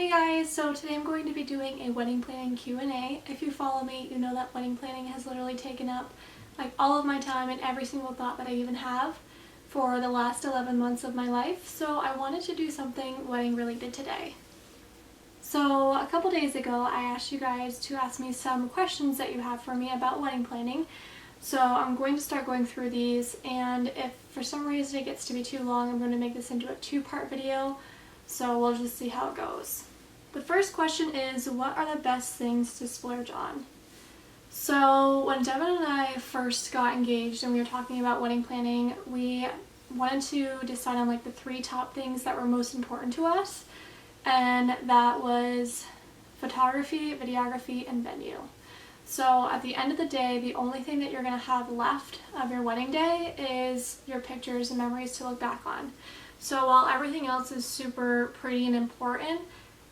Hey guys, so today I'm going to be doing a wedding planning Q&A. If you follow me, you know that wedding planning has literally taken up like all of my time and every single thought that I even have for the last 11 months of my life. So I wanted to do something wedding related today. So a couple days ago, I asked you guys to ask me some questions that you have for me about wedding planning. So I'm going to start going through these, and if for some reason it gets to be too long, I'm going to make this into a two-part video. So we'll just see how it goes. The first question is, what are the best things to splurge on? So when Devin and I first got engaged and we were talking about wedding planning, we wanted to decide on like the three top things that were most important to us. And that was photography, videography, and venue. So at the end of the day, the only thing that you're going to have left of your wedding day is your pictures and memories to look back on. So while everything else is super pretty and important,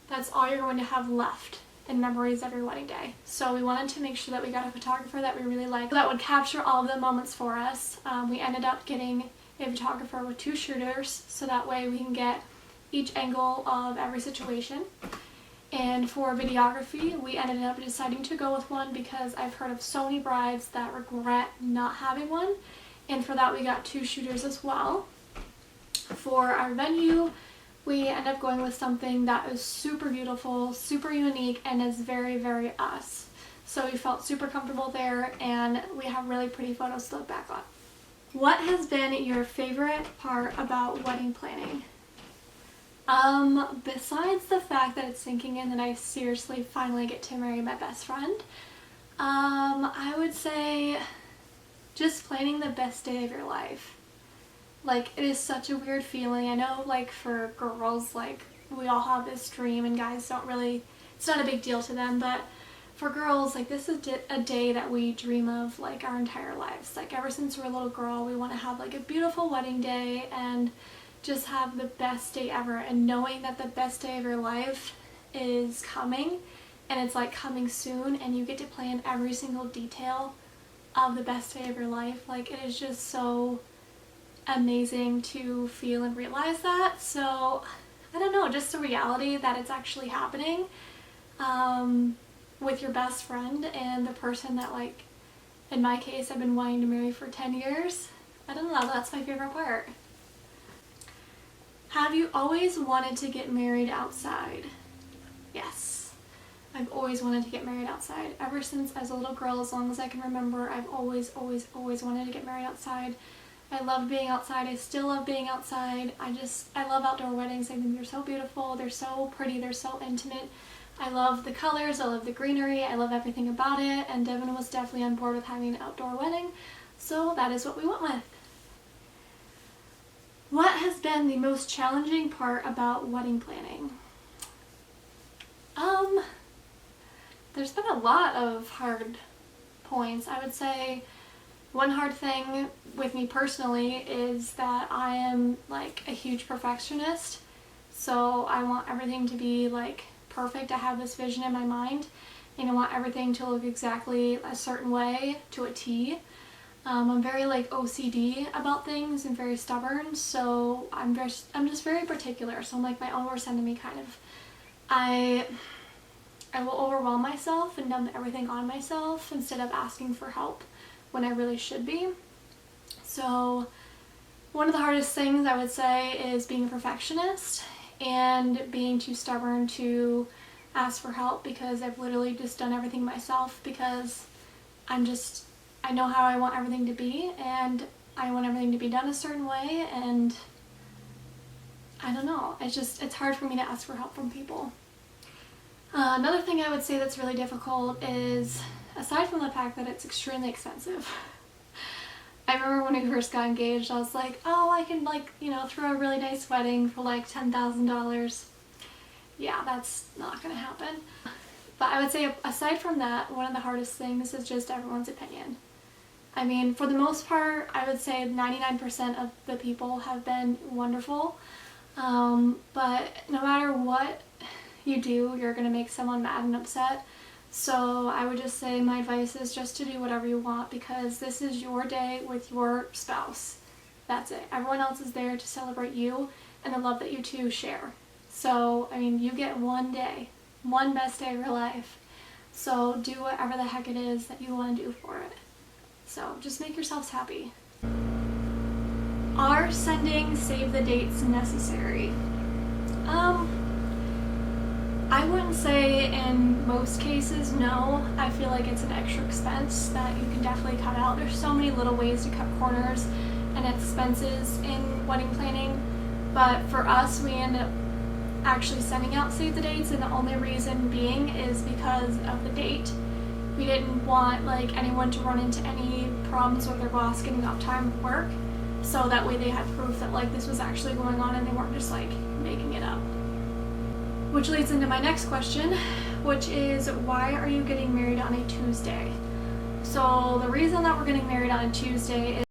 that's all you're going to have left in memories of your wedding day. So we wanted to make sure that we got a photographer that we really liked that would capture all of the moments for us. We ended up getting a photographer with 2 shooters, so that way we can get each angle of every situation. And for videography, we ended up deciding to go with one because I've heard of so many brides that regret not having one, and for that we got 2 shooters as well. For our venue, we ended up going with something that is super beautiful, super unique, and is very, very us. So we felt super comfortable there, and we have really pretty photos to look back on. What has been your favorite part about wedding planning? Besides the fact that it's sinking in that I seriously finally get to marry my best friend, I would say just planning the best day of your life. Like, it is such a weird feeling. I know, like, for girls, like, we all have this dream and guys don't really, it's not a big deal to them, but for girls, like, this is a day that we dream of, like, our entire lives. Like, ever since we're a little girl, we want to have, like, a beautiful wedding day and just have the best day ever, and knowing that the best day of your life is coming, and it's, like, coming soon, and you get to plan every single detail of the best day of your life. Like, it is just so amazing to feel and realize that. So I don't know, just the reality that it's actually happening with your best friend and the person that, like, in my case, I've been wanting to marry for 10 years. I don't know, that's my favorite part. Have you always wanted to get married outside? Yes. I've always wanted to get married outside. Ever since as a little girl, as long as I can remember, I've always wanted to get married outside. I love being outside. I still love being outside. I love outdoor weddings. I think they're so beautiful. They're so pretty. They're so intimate. I love the colors. I love the greenery. I love everything about it. And Devin was definitely on board with having an outdoor wedding. So that is what we went with. What has been the most challenging part about wedding planning? There's been a lot of hard points. I would say one hard thing with me personally is that I am, like, a huge perfectionist. So I want everything to be, like, perfect. I have this vision in my mind, and I want everything to look exactly a certain way to a T. I'm very, like, OCD about things and very stubborn, so I'm just very particular. So I'm like my own worst enemy, kind of. I will overwhelm myself and dump everything on myself instead of asking for help when I really should be. So one of the hardest things I would say is being a perfectionist and being too stubborn to ask for help, because I've literally just done everything myself because I know how I want everything to be, and I want everything to be done a certain way, and I don't know, it's hard for me to ask for help from people. Another thing I would say that's really difficult is, aside from the fact that it's extremely expensive, I remember when we first got engaged, I was like, oh, I can, like, you know, throw a really nice wedding for like $10,000. Yeah, that's not gonna happen. But I would say, aside from that, one of the hardest things is just everyone's opinion. I mean, for the most part, I would say 99% of the people have been wonderful, but no matter what you do, you're gonna make someone mad and upset. So I would just say my advice is just to do whatever you want, because this is your day with your spouse. That's it. Everyone else is there to celebrate you and the love that you two share. So, I mean, you get one day, one best day of your life. So do whatever the heck it is that you want to do for it. So just make yourselves happy. Are sending save the dates necessary? I wouldn't say in most cases no. I feel like it's an extra expense that you can definitely cut out. There's so many little ways to cut corners and expenses in wedding planning, but for us we ended up actually sending out save the dates, and the only reason being is because of the date. We didn't want like anyone to run into any problems with their boss getting off time of work, so that way they had proof that like this was actually going on and they weren't just like making it up. Which leads into my next question, which is why are you getting married on a Tuesday? So the reason that we're getting married on a Tuesday is